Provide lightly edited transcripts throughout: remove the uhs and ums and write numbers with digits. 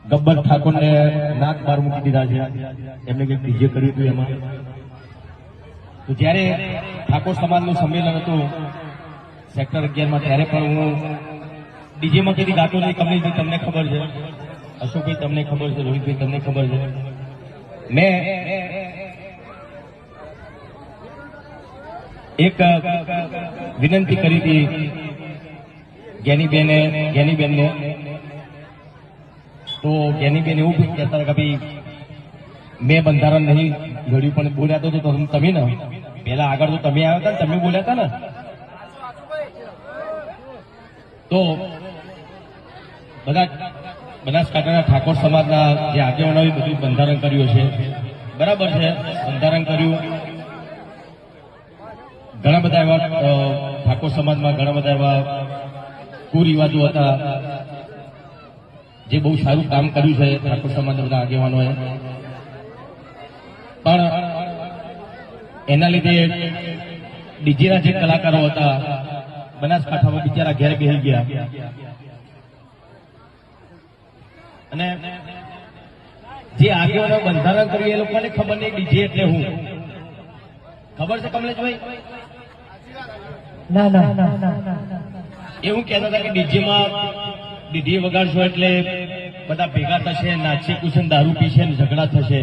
ગબ્બર ઠાકોરને નાક બાર મૂકી દીધા છે, એમને કંઈક ડીજે કર્યું હતું એમાં. તો જ્યારે ઠાકોર સમાજનું સંમેલન હતું સેક્ટર 11માં, ત્યારે પણ હું ડીજેમાં કદી ગાતો નહીં. કમલેશભાઈ તમને ખબર છે, અશોકભાઈ તમને ખબર છે, રોહિતભાઈ તમને ખબર છે. મેં એક વિનંતી કરી હતી જ્ઞાનીબેનને. તો જ્ઞાનીબેન એવું કહેતા હતા કે ભાઈ મેં બંધારણ નહીં ઘડ્યું, પણ બોલ્યા તો તમે ને પેલા આગળ તો તમે આવ્યા હતા ને તમે બોલ્યા હતા ને. તો બધા બનાસકાંઠાના ઠાકોર સમાજના જે આગેવાનોએ બધું બંધારણ કર્યું છે, બરાબર છે, બંધારણ કર્યું. ઘણા બધા એવા ઠાકોર સમાજમાં ઘણા બધા એવા કુરિવાજો હતા જે બહુ સારું કામ કર્યું છે ઠાકોર સમાજના બધા આગેવાનોએ. પણ એના લીધે ડીજેના જે કલાકારો હતા બનાસકાંઠામાં બિચારા ઘેર બેસી ગયા. અને જે આગેવાનો બંધારણ કર્યું એ લોકોને ખબર નહીં ડીજે એટલે હું. ખબર છે કમલેશભાઈ? ના ના એવું કહેતા હતા કે ડીજે વગાડશો એટલે બધા ભેગા થશે, નાચી કુશન, દારૂ પીશે ને ઝઘડા થશે.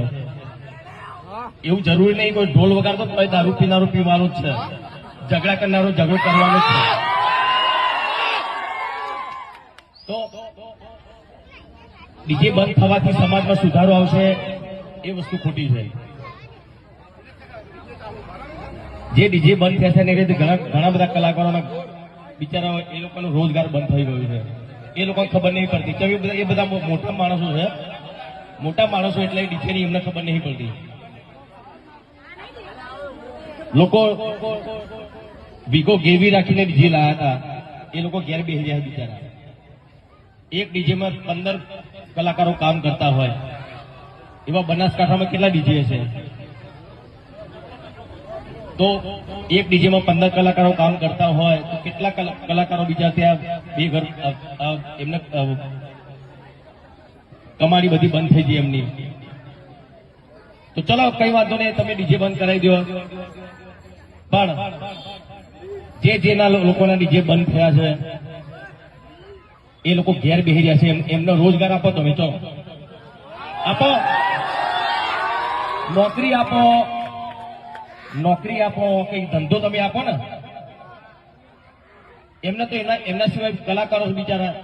એવું જરૂરી નહીં. કોઈ ઢોલ વગાડતો તો દારૂ પીનારો પીવાનું જ છે, ઝઘડા કરનારો ઝઘડો કરવાનો જ છે. તો ડીજે બંધ થવાથી સમાજમાં સુધારો આવશે એ વસ્તુ ખોટી છે. જે ડીજે બંધ થશે ને એટલે ઘણા બધા કલાકારોના બિચારા એ લોકોનો રોજગાર બંધ થઈ ગયો છે. એ લોકોને ખબર નહીં પડતી. એ બધા મોટા માણસો છે, મોટા માણસો એટલે ડીજેની એમને ખબર નહીં પડતી. લોકો વીગો ગેવી રાખીને ડીજે લાયા હતા, એ લોકો ઘેર બેસી રહ્યા બિચારા. એક ડીજેમાં 15 કલાકારો કામ કરતા હોય, એવા બનાસકાંઠામાં કેટલા ડીજે છે? તો એક ડીજેમાં 15 કલાકારો કામ કરતા હોય તો કેટલા કલાકારો બીજા ત્યાં બે ઘર એમને કમાણી બધી બંધ થઈ ગઈ એમની. તો ચલો કઈ વાંધો નહીં, તમે ડીજે બંધ કરાવી દો. પણ જેના લોકોના ડીજે બંધ થયા છે એ લોકો ઘેર બેસી રહ્યા છે, એમનો રોજગાર આપો. તમે ચલો આપો, નોકરી આપો, કઈ ધંધો તમે આપો ને. એમને તો એમના સિવાય કલાકારો બિચારા